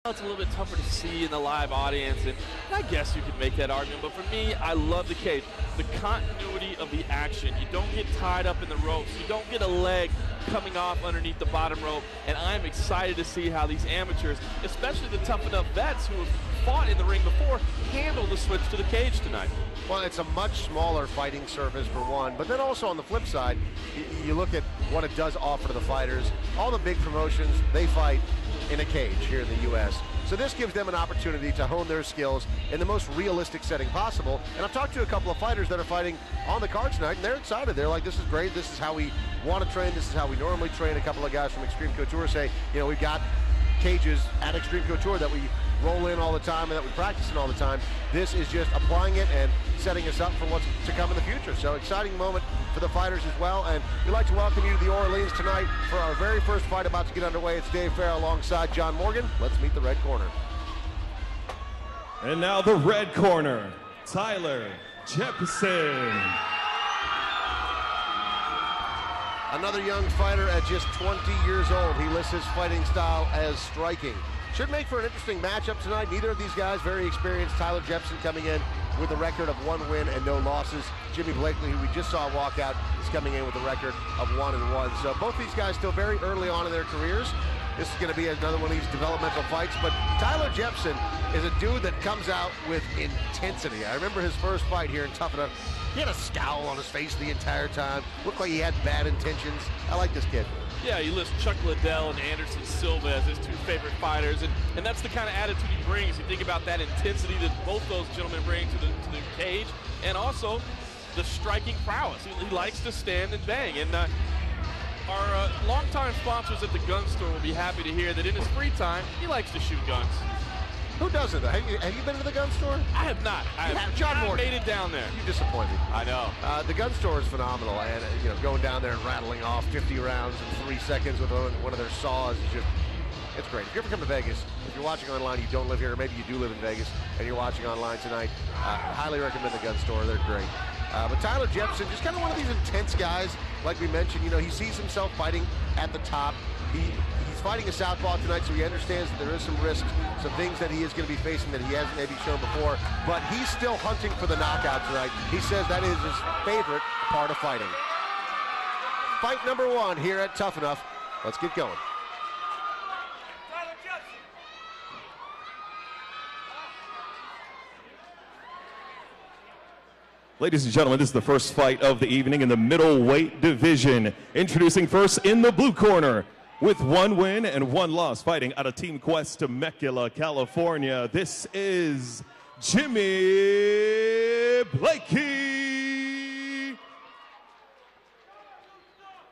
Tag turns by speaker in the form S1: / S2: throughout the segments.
S1: It's a little bit tougher to see in the live audience, and I guess you could make that argument, but for me, I love the cage. The continuity of the action. You don't get tied up in the ropes. You don't get a leg coming off underneath the bottom rope, and I'm excited to see how these amateurs, especially the Tuff-N-Uff vets who have fought in the ring before, handle the switch to the cage tonight.
S2: Well, it's a much smaller fighting surface for one, but then also on the flip side, you look at what it does offer to the fighters. All the big promotions, they fight in a cage here in the U.S. So this gives them an opportunity to hone their skills in the most realistic setting possible. And I've talked to a couple of fighters that are fighting on the card tonight, and they're excited. They're like, this is great. This is how we want to train. This is how we normally train. A couple of guys from Extreme Couture say, you know, we've got cages at Extreme Couture that we roll in all the time and that we practice in all the time. This is just applying it and setting us up for what's to come in the future. So exciting moment for the fighters as well. And we'd like to welcome you to the Orleans tonight for our very first fight about to get underway. It's Dave Farrell alongside John Morgan. Let's meet the red corner.
S3: And now the red corner, Tyler Jeppesen.
S2: Another young fighter at just 20 years old. He lists his fighting style as striking. Should make for an interesting matchup tonight. Neither of these guys very experienced. Tyler Jeppesen coming in with a record of 1 win and no losses. Jimmy Blakey, who we just saw walk out, is coming in with a record of 1-1. So both these guys still very early on in their careers. This is going to be another one of these developmental fights. But Tyler Jeppesen is a dude that comes out with intensity. I remember his first fight here in Tuff-N-Uff. He had a scowl on his face the entire time. Looked like he had bad intentions. I like this kid.
S1: Yeah, you list Chuck Liddell and Anderson Silva as his two favorite fighters, and that's the kind of attitude he brings. You think about that intensity that both those gentlemen bring to the cage, and also the striking prowess. He likes to stand and bang. And our longtime sponsors at the gun store will be happy to hear that in his free time, he likes to shoot guns.
S2: Who doesn't? Have you been to the gun store?
S1: I have not. I have
S2: John
S1: not
S2: Morgan.
S1: made it down there.
S2: You disappoint me.
S1: I know.
S2: The gun store is phenomenal, and you know, going down there and rattling off 50 rounds in 3 seconds with one of their saws is just, it's great. If you ever come to Vegas, if you're watching online, you don't live here, or maybe you do live in Vegas, and you're watching online tonight, highly recommend the gun store. They're great. But Tyler Jeppesen, just kind of one of these intense guys, like we mentioned. You know, he sees himself fighting at the top. He's fighting a southpaw tonight, so he understands that there is some risks, some things that he is going to be facing that he hasn't maybe shown before. But he's still hunting for the knockout tonight. He says that is his favorite part of fighting. Fight number 1 here at Tuff-N-Uff. Let's get going.
S3: Ladies and gentlemen, this is the first fight of the evening in the middleweight division. Introducing first in the blue corner, with 1 win and 1 loss, fighting out of Team Quest, Temecula, California. This is Jimmy Blakey.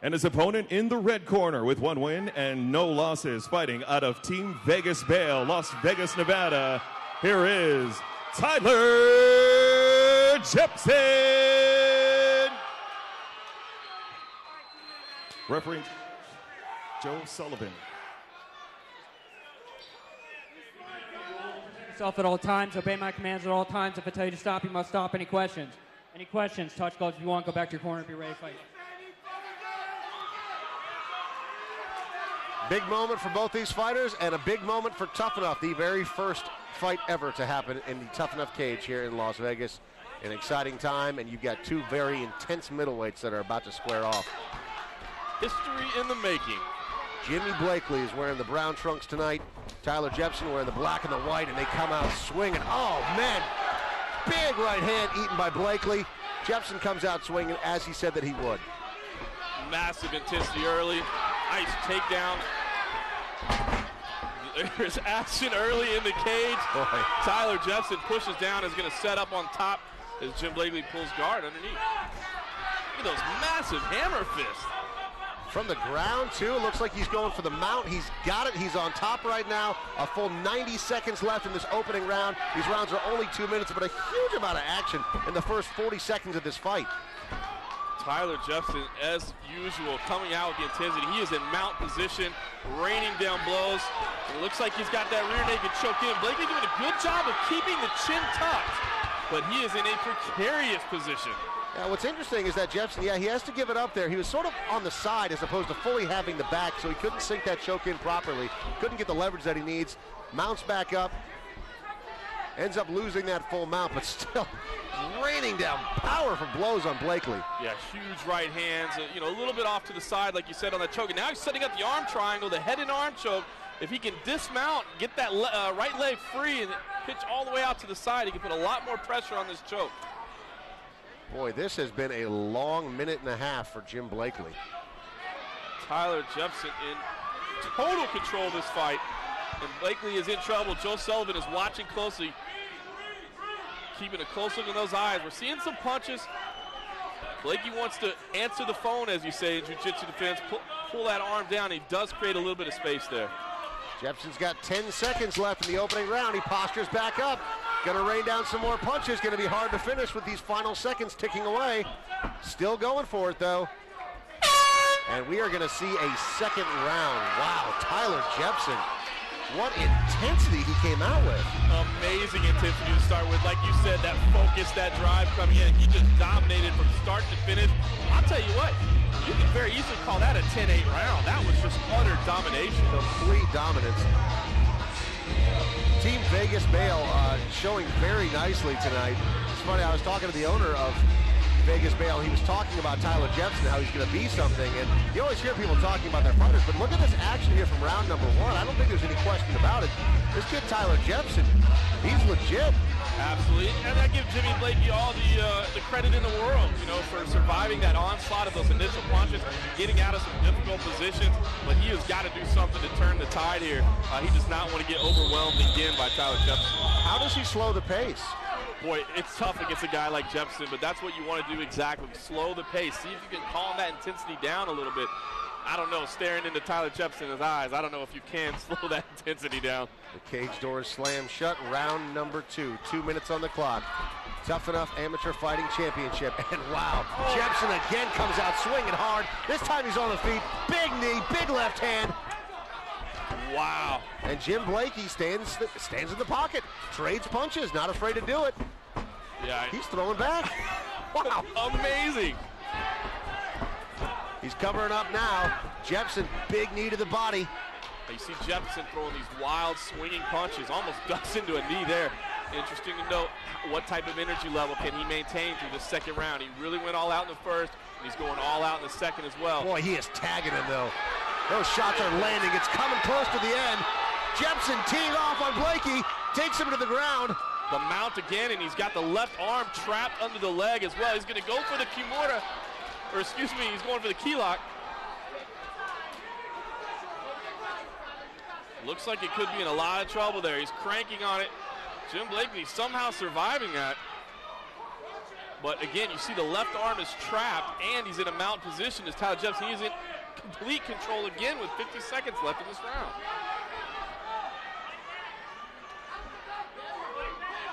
S3: And his opponent in the red corner with 1 win and no losses, fighting out of Team Vegas Bail, Las Vegas, Nevada. Here is Tyler Jeppesen. Referee Joe Sullivan.
S4: Yourself at all times, obey my commands at all times. If I tell you to stop, you must stop. Any questions? Any questions? Touch gloves if you want. Go back to your corner and be ready to fight.
S2: Big moment for both these fighters, and a big moment for Tuff-N-Uff, the very first fight ever to happen in the Tuff-N-Uff cage here in Las Vegas. An exciting time, and you've got 2 very intense middleweights that are about to square off.
S1: History in the making.
S2: Jimmy Blakey is wearing the brown trunks tonight. Tyler Jeppesen wearing the black and the white, and they come out swinging. Oh, man. Big right hand eaten by Blakey. Jeppesen comes out swinging as he said that he would.
S1: Massive intensity early. Nice takedown. There's action early in the cage.
S2: Boy.
S1: Tyler Jeppesen pushes down, is going to set up on top as Jim Blakey pulls guard underneath. Look at those massive hammer fists.
S2: From the ground, too. Looks like he's going for the mount. He's got it. He's on top right now. A full 90 seconds left in this opening round. These rounds are only 2 minutes, but a huge amount of action in the first 40 seconds of this fight.
S1: Tyler Jeppesen, as usual, coming out with the intensity. He is in mount position, raining down blows. It looks like he's got that rear naked choke in. Blakey doing a good job of keeping the chin tucked, but he is in a precarious position.
S2: Now, what's interesting is that Jeppesen, yeah, he has to give it up there. He was sort of on the side as opposed to fully having the back, so he couldn't sink that choke in properly. Couldn't get the leverage that he needs. Mounts back up. Ends up losing that full mount, but still raining down powerful blows on Blakey.
S1: Yeah, huge right hands, you know, a little bit off to the side, like you said, on that choke. And now he's setting up the arm triangle, the head and arm choke. If he can dismount, get that right leg free and pitch all the way out to the side, he can put a lot more pressure on this choke.
S2: Boy, this has been a long minute and a half for Jim Blakey.
S1: Tyler Jeppesen in total control of this fight. And Blakey is in trouble. Joe Sullivan is watching closely, keeping a close look in those eyes. We're seeing some punches. Blakey wants to answer the phone, as you say in jiu-jitsu defense, pull that arm down. He does create a little bit of space there.
S2: Jeppesen's got 10 seconds left in the opening round. He postures back up. Gonna rain down some more punches. Gonna be hard to finish with these final seconds ticking away. Still going for it though. And we are gonna see a second round. Wow, Tyler Jeppesen. What intensity he came out with.
S1: Amazing intensity to start with. Like you said, that focus, that drive coming in. He just dominated from start to finish. I'll tell you what, you can very easily call that a 10-8 round. That was just utter domination.
S2: Complete dominance. Team Vegas Bail showing very nicely tonight. It's funny, I was talking to the owner of Vegas Bail. He was talking about Tyler Jeppesen, how he's going to be something. And you always hear people talking about their fighters, but look at this action here from round number one. I don't think there's any question about it. This kid, Tyler Jeppesen, he's legit.
S1: Absolutely, and I give Jimmy Blakey all the credit in the world, you know, for surviving that onslaught of those initial punches, getting out of some difficult positions. But he has got to do something to turn the tide here. He does not want to get overwhelmed again by Tyler Jeppesen.
S2: How does he slow the pace?
S1: Boy, it's tough against a guy like Jeppesen, but that's what you want to do exactly. Slow the pace. See if you can calm that intensity down a little bit. I don't know, staring into Tyler Jeppesen's eyes, I don't know if you can slow that intensity down.
S2: The cage doors slam shut. Round number two. 2 minutes on the clock. Tuff-N-Uff Amateur Fighting Championship. And wow, Jeppesen again comes out swinging hard. This time he's on the feet. Big knee, big left hand.
S1: Wow.
S2: And Jim Blakey stands in the pocket, trades punches, not afraid to do it.
S1: Yeah.
S2: He's throwing back. Wow.
S1: Amazing.
S2: He's covering up now. Jeppesen, big knee to the body.
S1: You see Jeppesen throwing these wild swinging punches, almost ducks into a knee there. Interesting to note what type of energy level can he maintain through the second round. He really went all out in the first, and he's going all out in the second as well.
S2: Boy, he is tagging him though. Those shots are landing. It's coming close to the end. Jeppesen teeing off on Blakey, takes him to the ground.
S1: The mount again, and he's got the left arm trapped under the leg as well. He's going to go for the Kimura, or excuse me, he's going for the key lock. Looks like it could be in a lot of trouble there. He's cranking on it. Jim Blakey somehow surviving that. But again, you see the left arm is trapped, and he's in a mount position as Tyler Jeppesen. He's in complete control again with 50 seconds left in this round.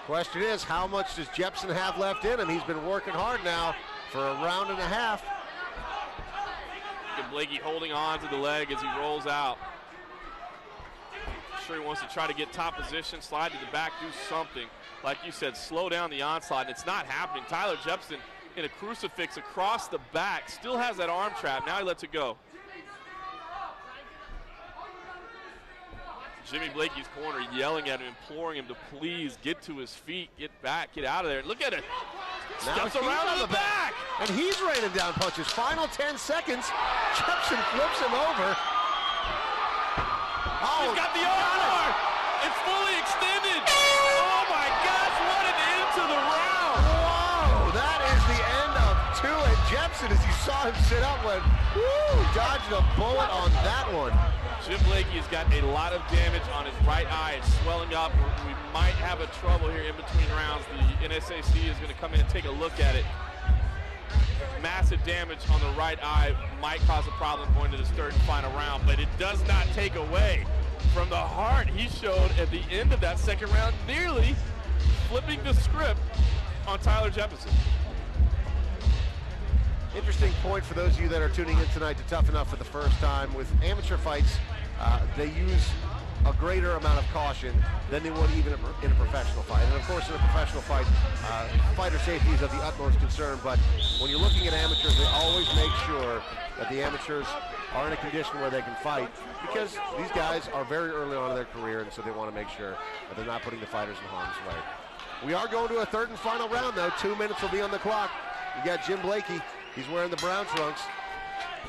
S2: Question is, how much does Jeppesen have left in him? He's been working hard now for a round and a half.
S1: And Blakey holding on to the leg as he rolls out. Sure, he wants to try to get top position, slide to the back, do something. Like you said, slow down the onslaught, and it's not happening. Tyler Jeppesen in a crucifix across the back, still has that arm trap. Now he lets it go. Jimmy Blakey's corner yelling at him, imploring him to please get to his feet, get back, get out of there. Look at it. Steps around to the back.
S2: And he's raining down punches. Final 10 seconds. Jeppesen flips him over.
S1: Oh, he's got the arm. It's fully extended. Oh my gosh, what an end to the round.
S2: Whoa, that is the end of two. And Jeppesen, as you saw him sit up, went, woo, dodged a bullet on that one.
S1: Jim Blakey has got a lot of damage on his right eye. It's swelling up. We might have a trouble here in between rounds. The NSAC is going to come in and take a look at it. Massive damage on the right eye might cause a problem going to this third and final round, but it does not take away from the heart he showed at the end of that second round, nearly flipping the script on Tyler Jeppesen.
S2: Interesting point for those of you that are tuning in tonight to Tuff-N-Uff for the first time. With amateur fights, they use a greater amount of caution than they would even in a professional fight. And of course, in a professional fight, fighter safety is of the utmost concern. But when you're looking at amateurs, they always make sure that the amateurs are in a condition where they can fight, because these guys are very early on in their career, and so they want to make sure that they're not putting the fighters in harm's way. We are going to a third and final round, though. 2 minutes will be on the clock. You got Jim Blakey. He's wearing the brown trunks.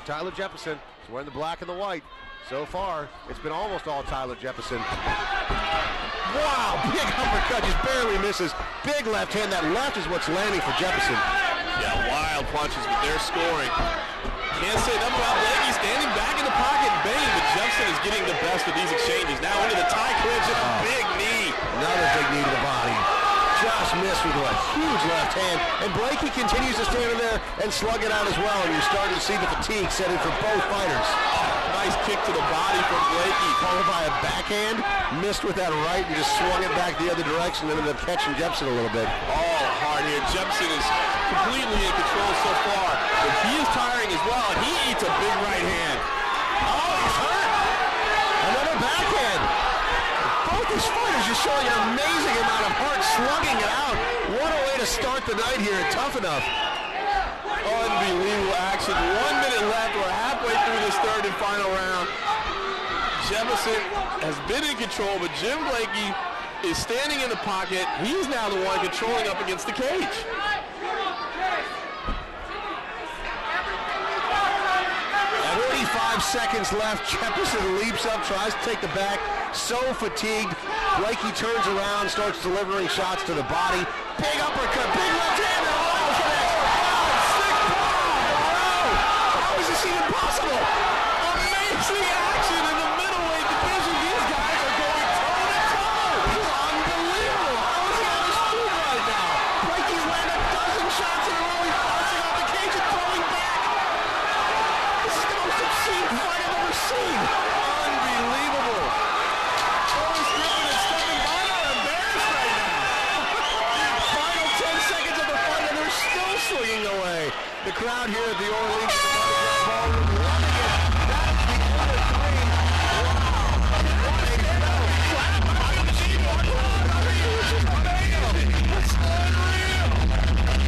S2: Tyler Jeppesen is wearing the black and the white. So far, it's been almost all Tyler Jeppesen. Wow, big uppercut, just barely misses. Big left hand. That left is what's landing for Jeppesen.
S1: Yeah, wild punches, but they're scoring. Can't say enough about Blakey standing back in the pocket and banging, but Jeppesen is getting the best of these exchanges. Now into the tie clinch and a big knee.
S2: Another big knee to the body. Just missed with a huge left hand. And Blakey continues to stand in there and slug it out as well. And you're starting to see the fatigue set in for both fighters.
S1: Nice kick to the body from Blakey.
S2: Followed by a backhand. Missed with that right and just swung it back the other direction and ended up catching Jeppesen a little bit.
S1: Oh, hard here. Jeppesen is completely in control so far. But he is tiring as well, and he eats a big right hand.
S2: Oh, he's hurt. Another backhand. Both these fighters just showing an amazing amount of heart, slugging it out. What a way to start the night here at Tuff-N-Uff.
S1: Unbelievable action. 1 minute left. We're halfway through this third and final round. Jeppesen has been in control, but Jim Blakey is standing in the pocket. He's now the one controlling up against the cage.
S2: 45 seconds left. Jeppesen leaps up, tries to take the back. So fatigued. Blakey turns around, starts delivering shots to the body. Big uppercut, big left hand. How is this even possible?
S1: Amazing action in the middleweight division. These guys are going toe-to-toe.
S2: It's unbelievable. How is he on his feet right now? Blakey's landed a dozen shots in a row. He's bouncing off the cage and throwing back. This is the most obscene fight I've ever seen.
S1: Unbelievable. Boris Griffin and Stephen Vine are embarrassed right now.
S2: Final 10 seconds of the fight and they're still swinging away. The crowd here at the Orleans Ballroom loving it. That's the end of three. That's unreal.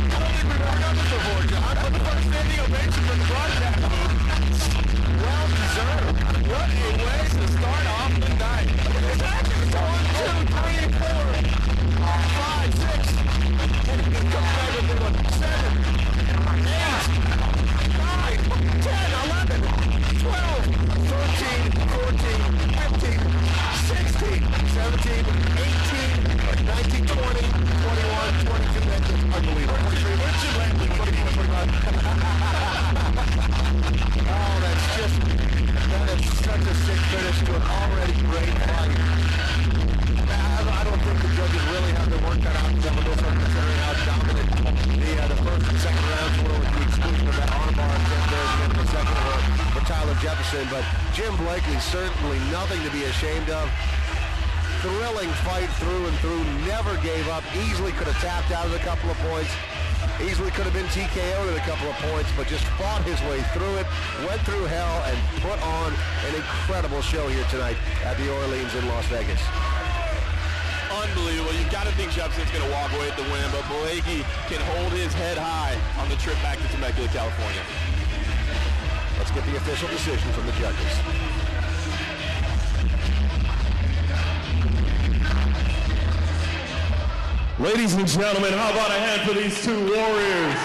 S2: I don't think we've ever done this before, John. That's the first standing ovation from the broadcast. Well deserved.
S1: What a way to start off the night.
S2: It's actually 1, 2, 3, 4, 5, 6. And it comes back with a 7. 8, 9, 10, 11, 12, 13, 14, 15, 16, 17, 18, 19, 20, 21, 22, that's unbelievable. 23, Richard Langley, 24, 25. Oh, that is such a sick finish to an already great fight. I don't think the judges really have their work cut out for them, considering how dominant the first and second rounds were, with the exclusion of that armbar attempt there at the end of the second for Tyler Jeppesen. But Jim Blakey, certainly nothing to be ashamed of. Thrilling fight through and through, never gave up, easily could have tapped out at a couple of points, easily could have been TKO'd at a couple of points, but just fought his way through it, went through hell, and put on an incredible show here tonight at the Orleans in Las Vegas.
S1: Unbelievable. You've got to think Jepsen's going to walk away with the win, but Blakey can hold his head high on the trip back to Temecula, California.
S2: Let's get the official decision from the judges.
S3: Ladies and gentlemen, how about a hand for these two warriors?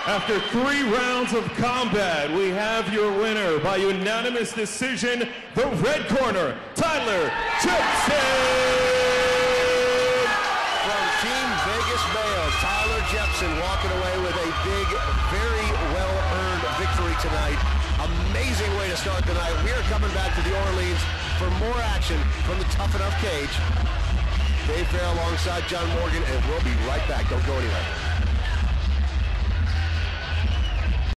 S3: After 3 rounds of combat, we have your winner by unanimous decision, the red corner, Tyler Jeppesen.
S2: From Team Vegas Mayo, Tyler Jeppesen walking away with a big, very well-earned victory tonight. Amazing way to start the night. We are coming back to the Orleans for more action from the Tuff-N-Uff cage. Dave Fair alongside John Morgan, and we'll be right back. Don't go anywhere.